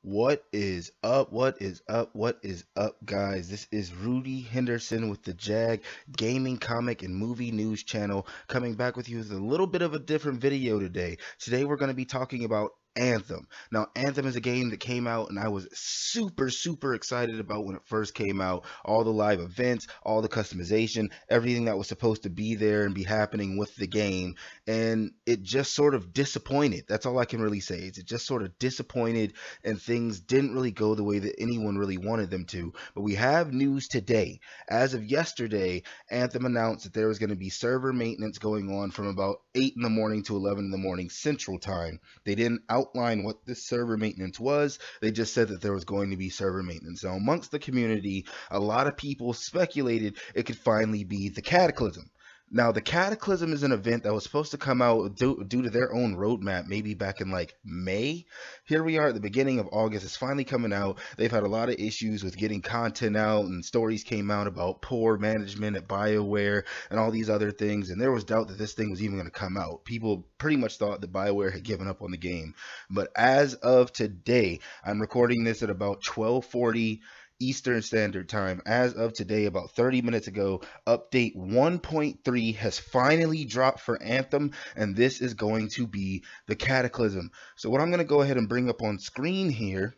What is up? What is up? What is up, guys? This is Rudy Henderson with the JAG Gaming, Comic, and Movie News Channel, coming back with you with a little bit of a different video today. Today, we're going to be talking about Anthem. Now, Anthem is a game that came out, and I was super excited about when it first came out. All the live events, all the customization, everything that was supposed to be there and be happening with the game, and it just sort of disappointed. That's all I can really say. It just sort of disappointed, and things didn't really go the way that anyone really wanted them to. But we have news today. As of yesterday, Anthem announced that there was going to be server maintenance going on from about 8 in the morning to 11 in the morning Central Time. They didn't outline what this server maintenance was. They just said that there was going to be server maintenance. Now, amongst the community, a lot of people speculated it could finally be the Cataclysm. Now, the Cataclysm is an event that was supposed to come out due to their own roadmap, maybe back in like May. Here we are at the beginning of August. It's finally coming out. They've had a lot of issues with getting content out, and stories came out about poor management at BioWare and all these other things. And there was doubt that this thing was even going to come out. People pretty much thought that BioWare had given up on the game. But as of today, I'm recording this at about 12:40 Eastern Standard Time. As of today, about 30 minutes ago, update 1.3 has finally dropped for Anthem, and this is going to be the Cataclysm. So what I'm going to go ahead and bring up on screen here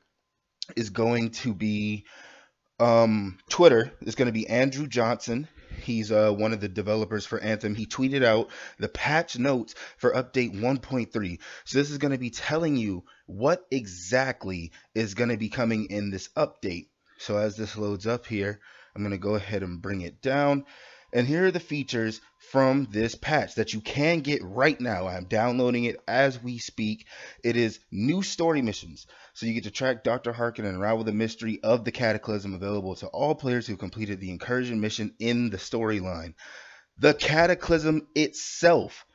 is going to be Twitter. It's going to be Andrew Johnson. He's one of the developers for Anthem. He tweeted out the patch notes for update 1.3. So this is going to be telling you what exactly is going to be coming in this update. So as this loads up here, I'm going to go ahead and bring it down. And here are the features from this patch that you can get right now. I'm downloading it as we speak. It is new story missions. So you get to track Dr. Harkin and unravel the mystery of the Cataclysm, available to all players who completed the incursion mission in the storyline. The Cataclysm itself.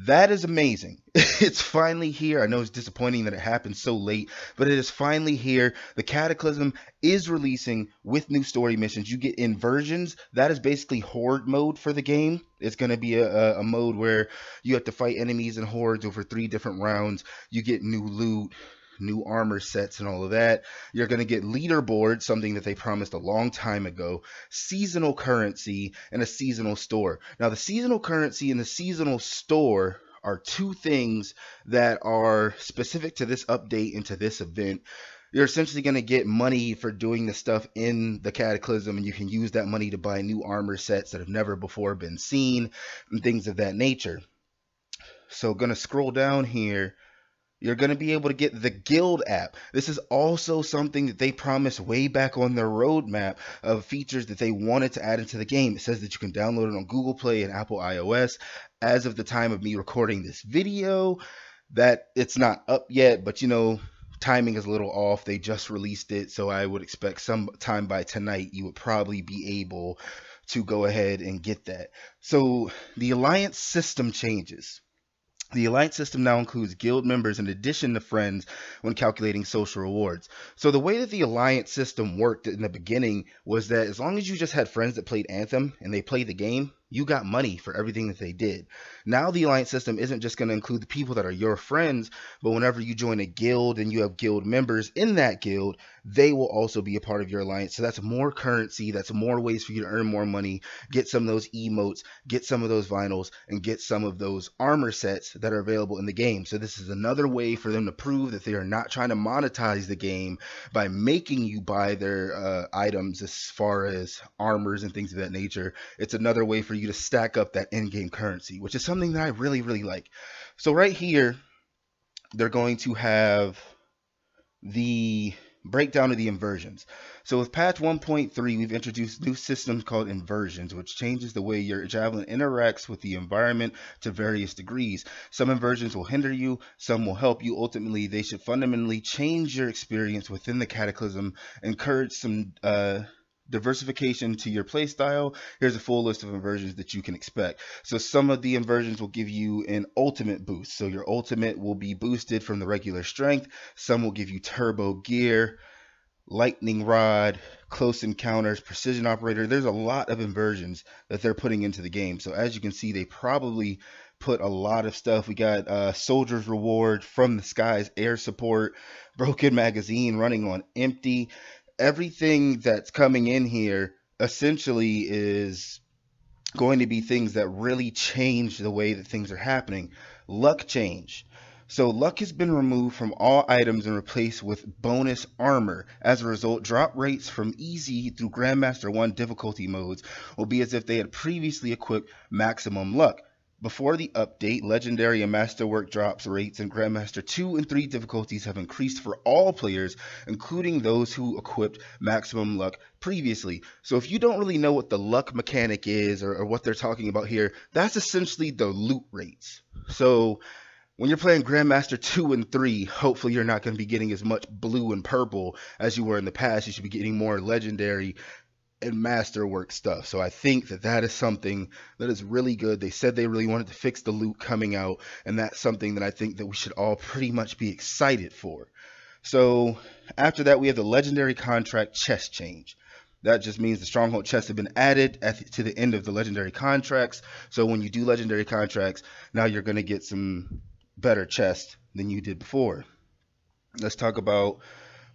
That is amazing. It's finally here. I know it's disappointing that it happened so late, but it is finally here. The Cataclysm is releasing with new story missions. You get inversions. That is basically horde mode for the game. It's going to be a mode where you have to fight enemies and hordes over 3 different rounds. You get new loot, new armor sets, and all of that. You're going to get leaderboards, something that they promised a long time ago, seasonal currency, and a seasonal store. Now, the seasonal currency and the seasonal store are 2 things that are specific to this update and to this event. You're essentially going to get money for doing the stuff in the Cataclysm, and you can use that money to buy new armor sets that have never before been seen and things of that nature. So going to scroll down here. You're going to be able to get the Guild app. This is also something that they promised way back on their roadmap of features that they wanted to add into the game. It says that you can download it on Google Play and Apple iOS. As of the time of me recording this video, that it's not up yet, but you know, timing is a little off. They just released it, so I would expect sometime by tonight you would probably be able to go ahead and get that. So the alliance system changes. The alliance system now includes guild members in addition to friends when calculating social rewards. So the way that the alliance system worked in the beginning was that as long as you just had friends that played Anthem and they played the game, you got money for everything that they did. Now the alliance system isn't just going to include the people that are your friends, but whenever you join a guild and you have guild members in that guild, they will also be a part of your alliance. So that's more currency, that's more ways for you to earn more money, get some of those emotes, get some of those vinyls, and get some of those armor sets that are available in the game. So this is another way for them to prove that they are not trying to monetize the game by making you buy their items as far as armors and things of that nature. It's another way for you to stack up that in-game currency, which is something that I really like. So right here, they're going to have the breakdown of the inversions. So with patch 1.3, we've introduced new systems called inversions, which changes the way your javelin interacts with the environment to various degrees. Some inversions will hinder you, some will help you. Ultimately, they should fundamentally change your experience within the Cataclysm, encourage some diversification to your playstyle. Here's a full list of inversions that you can expect. So some of the inversions will give you an ultimate boost. So your ultimate will be boosted from the regular strength. Some will give you turbo gear, lightning rod, close encounters, precision operator. There's a lot of inversions that they're putting into the game. So as you can see, they probably put a lot of stuff. We got Soldier's Reward, From the Skies, Air Support, Broken Magazine running on empty. Everything that's coming in here essentially is going to be things that really change the way that things are happening. Luck change. So luck has been removed from all items and replaced with bonus armor. As a result, drop rates from easy through Grandmaster 1 difficulty modes will be as if they had previously equipped maximum luck. Before the update, Legendary and Masterwork drops rates in Grandmaster 2 and 3 difficulties have increased for all players, including those who equipped maximum luck previously. So if you don't really know what the luck mechanic is or what they're talking about here, that's essentially the loot rates. So when you're playing Grandmaster 2 and 3, hopefully you're not going to be getting as much blue and purple as you were in the past. You should be getting more Legendary and Masterwork stuff. So I think that is something that is really good. They said they really wanted to fix the loot coming out, and that's something that I think that we should all pretty much be excited for. So after that, we have the Legendary Contract chest change. That just means the Stronghold chests have been added to the end of the Legendary contracts. So when you do Legendary contracts, now you're going to get some better chests than you did before. Let's talk about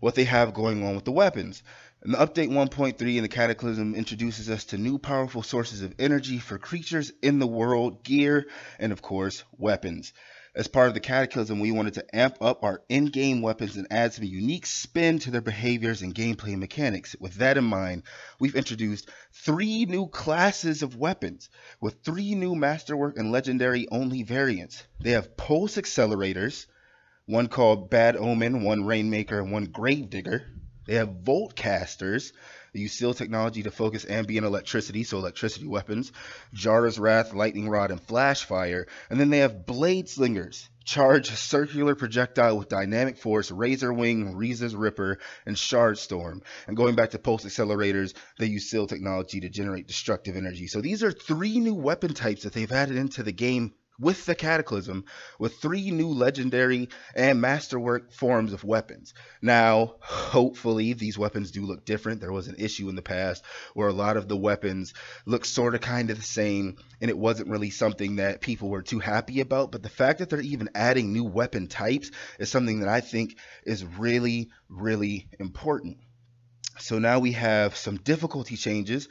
what they have going on with the weapons. In the update 1.3 in the Cataclysm introduces us to new powerful sources of energy for creatures in the world, gear, and of course, weapons. As part of the Cataclysm, we wanted to amp up our in-game weapons and add some unique spin to their behaviors and gameplay mechanics. With that in mind, we've introduced 3 new classes of weapons with 3 new Masterwork and Legendary only variants. They have Pulse Accelerators, one called Bad Omen, one Rainmaker, and one Gravedigger. They have Volt Casters. They use seal technology to focus ambient electricity, so electricity weapons. Jara's Wrath, Lightning Rod, and Flash Fire. And then they have Blade Slingers. Charge circular projectile with dynamic force, Razor Wing, Riza's Ripper, and Shard Storm. And going back to Pulse Accelerators, they use seal technology to generate destructive energy. So these are 3 new weapon types that they've added into the game with the Cataclysm, with 3 new Legendary and Masterwork forms of weapons. Now, hopefully, these weapons do look different. There was an issue in the past where a lot of the weapons looked sort of kind of the same, and it wasn't really something that people were too happy about. But the fact that they're even adding new weapon types is something that I think is really, really important. So now we have some difficulty changes.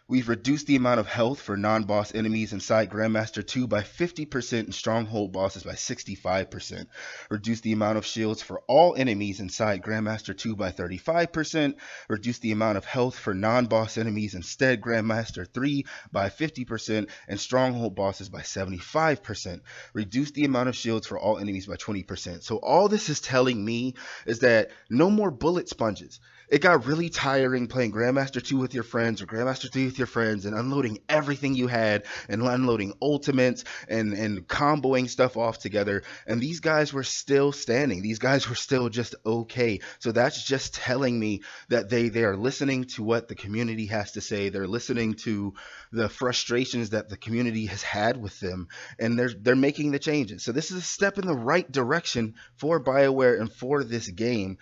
We've reduced the amount of health for non-boss enemies inside Grandmaster 2 by 50% and Stronghold bosses by 65%. Reduced the amount of shields for all enemies inside Grandmaster 2 by 35%. Reduced the amount of health for non-boss enemies instead Grandmaster 3 by 50% and Stronghold bosses by 75%. Reduced the amount of shields for all enemies by 20%. So all this is telling me is that no more bullet sponges. It got really tiring playing Grandmaster 2 with your friends or Grandmaster 3 with your friends and unloading everything you had and unloading ultimates and comboing stuff off together. And these guys were still standing. These guys were still just okay. So that's just telling me that they are listening to what the community has to say. They're listening to the frustrations that the community has had with them, and they're making the changes. So this is a step in the right direction for BioWare and for this game.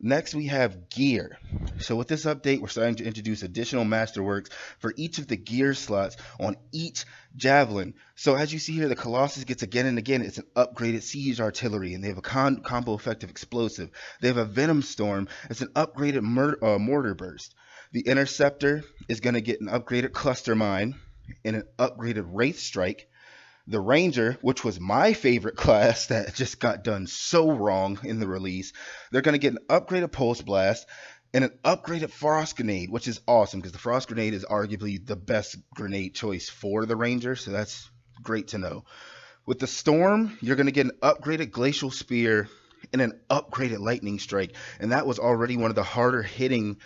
Next, we have gear. So with this update, we're starting to introduce additional masterworks for each of the gear slots on each javelin. So as you see here, the Colossus gets again and again, it's an upgraded siege artillery, and they have a combo effective explosive. They have a Venom Storm, it's an upgraded mortar burst. The Interceptor is going to get an upgraded cluster mine and an upgraded Wraith Strike. The Ranger, which was my favorite class that just got done so wrong in the release, they're going to get an upgraded Pulse Blast and an upgraded Frost Grenade, which is awesome because the Frost Grenade is arguably the best grenade choice for the Ranger, so that's great to know. With the Storm, you're going to get an upgraded Glacial Spear and an upgraded Lightning Strike, and that was already one of the harder hitting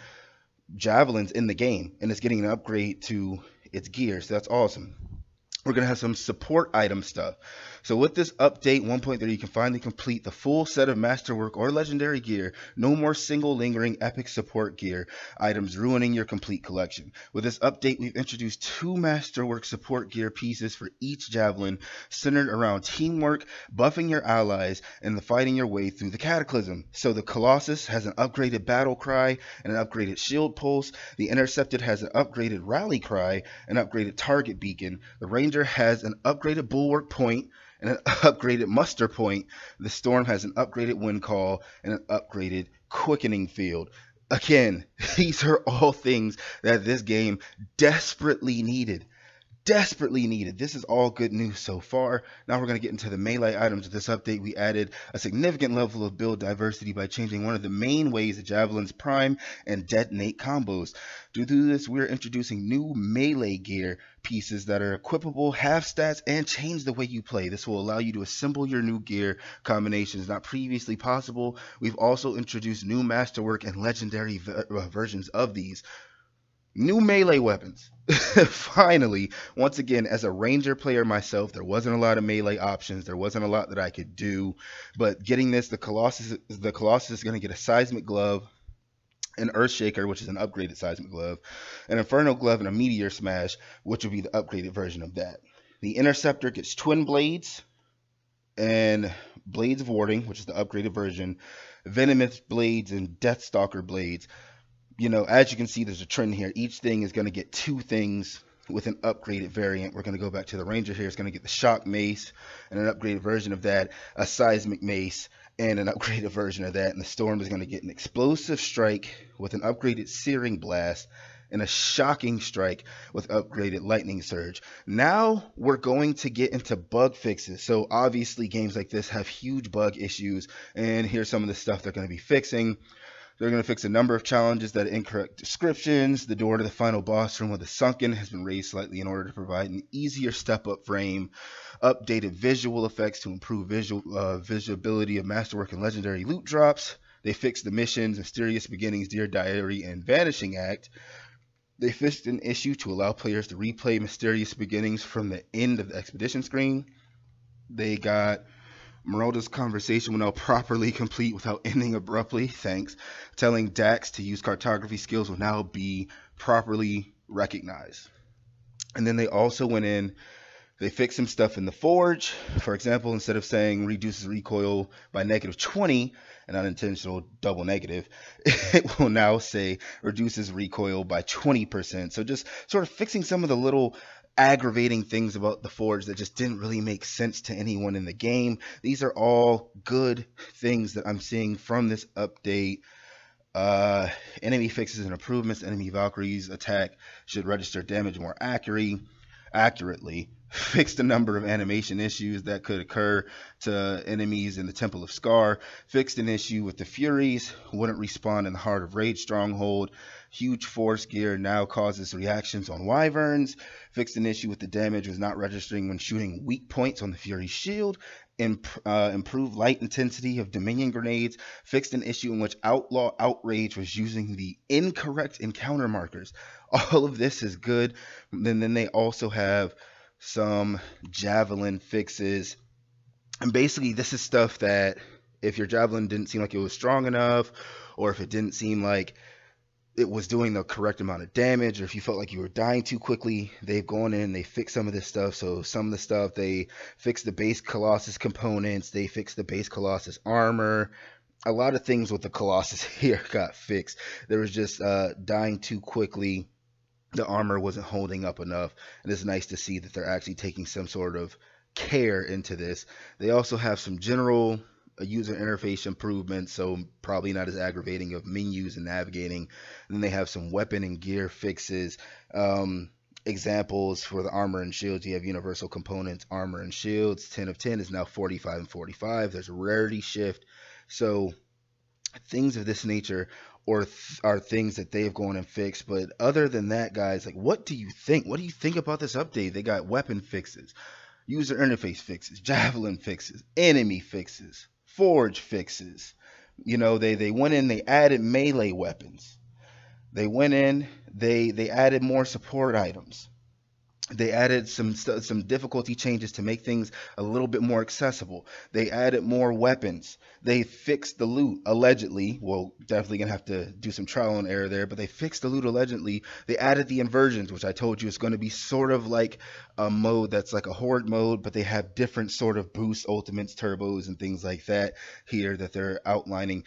javelins in the game, and it's getting an upgrade to its gear, so that's awesome. We're going to have some support item stuff. So with this update 1.3, you can finally complete the full set of masterwork or legendary gear. No more single lingering epic support gear items ruining your complete collection. With this update, we've introduced 2 masterwork support gear pieces for each javelin, centered around teamwork, buffing your allies, and fighting your way through the Cataclysm. So the Colossus has an upgraded battle cry and an upgraded shield pulse. The Intercepted has an upgraded rally cry, an upgraded target beacon. The Ranger has an upgraded bulwark point and an upgraded muster point. The Storm has an upgraded wind call and an upgraded quickening field. Again, these are all things that this game desperately needed. This is all good news so far. Now we're going to get into the melee items of this update. We added a significant level of build diversity by changing one of the main ways the javelins prime and detonate combos. To do this, we're introducing new melee gear pieces that are equipable, have stats, and change the way you play. This will allow you to assemble your new gear combinations not previously possible. We've also introduced new masterwork and legendary versions of these. New melee weapons. Finally, once again, as a ranger player myself, there wasn't a lot of melee options. There wasn't a lot that I could do. But getting this, the Colossus is going to get a seismic glove, an Earthshaker, which is an upgraded seismic glove, an Inferno glove, and a Meteor Smash, which will be the upgraded version of that. The Interceptor gets twin blades and blades of warding, which is the upgraded version, venomous blades, and Deathstalker blades. You know, as you can see, there's a trend here. Each thing is going to get 2 things with an upgraded variant. We're going to go back to the Ranger here. It's going to get the Shock Mace and an upgraded version of that, a Seismic Mace and an upgraded version of that. And the Storm is going to get an Explosive Strike with an upgraded Searing Blast and a Shocking Strike with upgraded Lightning Surge. Now we're going to get into bug fixes. So obviously games like this have huge bug issues, and here's some of the stuff they're going to be fixing. They're going to fix a number of challenges that incorrect descriptions. The door to the final boss room with the sunken has been raised slightly in order to provide an easier step-up frame. Updated visual effects to improve visibility of masterwork and legendary loot drops. They fixed the missions Mysterious Beginnings, Dear Diary, and Vanishing Act. They fixed an issue to allow players to replay Mysterious Beginnings from the end of the expedition screen. They got Meralda's conversation will now properly complete without ending abruptly. Thanks. Telling Dax to use cartography skills will now be properly recognized. And then they also went in, they fixed some stuff in the Forge. For example, instead of saying reduces recoil by -20, an unintentional double negative, it will now say reduces recoil by 20%. So just sort of fixing some of the little aggravating things about the Forge that just didn't really make sense to anyone in the game. These are all good things that I'm seeing from this update. Enemy fixes and improvements. Enemy Valkyrie's attack should register damage more accurately. Fixed a number of animation issues that could occur to enemies in the Temple of Scar. Fixed an issue with the Furies, wouldn't respawn in the Heart of Rage stronghold. Huge force gear now causes reactions on Wyverns. Fixed an issue with the damage was not registering when shooting weak points on the Fury's shield. Improved light intensity of Dominion grenades. Fixed an issue in which Outlaw Outrage was using the incorrect encounter markers. All of this is good. And then they also have some javelin fixes, and basically this is stuff that if your javelin didn't seem like it was strong enough, or if it didn't seem like it was doing the correct amount of damage, or if you felt like you were dying too quickly, they've gone in and they fixed some of this stuff. So some of the stuff, they fixed the base Colossus components, they fixed the base Colossus armor. A lot of things with the Colossus here got fixed. There was just dying too quickly. The armor wasn't holding up enough, and it's nice to see that they're actually taking some sort of care into this. They also have some general user interface improvements, so probably not as aggravating of menus and navigating. And then they have some weapon and gear fixes. Examples for the armor and shields, you have universal components, armor and shields. 10 of 10 is now 45 and 45. There's a rarity shift. So things of this nature are things that they've gone and fixed. But other than that, guys, like, what do you think? What do you think about this update? They got weapon fixes, user interface fixes, javelin fixes, enemy fixes, forge fixes. You know, they went in, they added melee weapons. They went in, they added more support items. They added some difficulty changes to make things a little bit more accessible. They added more weapons. They fixed the loot allegedly. Well, definitely gonna have to do some trial and error there, but they fixed the loot allegedly. They added the inversions, which I told you is going to be sort of like a mode that's like a horde mode, but they have different sort of boosts, ultimates, turbos, and things like that here that they're outlining.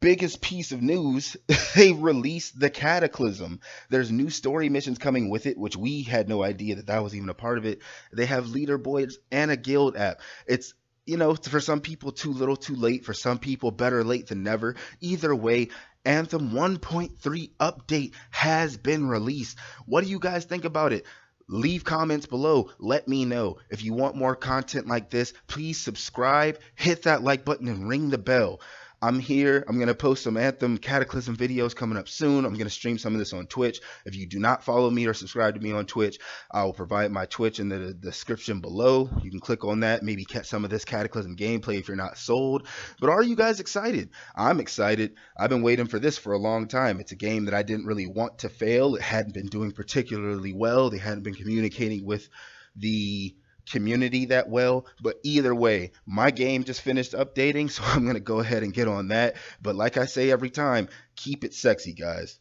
Biggest piece of news, they released the Cataclysm. There's new story missions coming with it, which we had no idea that that was even a part of it. They have leaderboards and a guild app. It's, you know, for some people too little too late, for some people better late than never. Either way, Anthem 1.3 update has been released. What do you guys think about it? Leave comments below. Let me know. If you want more content like this, please subscribe, hit that like button, and ring the bell. I'm here. I'm going to post some Anthem Cataclysm videos coming up soon. I'm going to stream some of this on Twitch. If you do not follow me or subscribe to me on Twitch, I will provide my Twitch in the description below. You can click on that, maybe catch some of this Cataclysm gameplay if you're not sold. But are you guys excited? I'm excited. I've been waiting for this for a long time. It's a game that I didn't really want to fail. It hadn't been doing particularly well. They hadn't been communicating with the community that well, but either way, my game just finished updating, so I'm gonna go ahead and get on that. But like I say every time, keep it sexy, guys.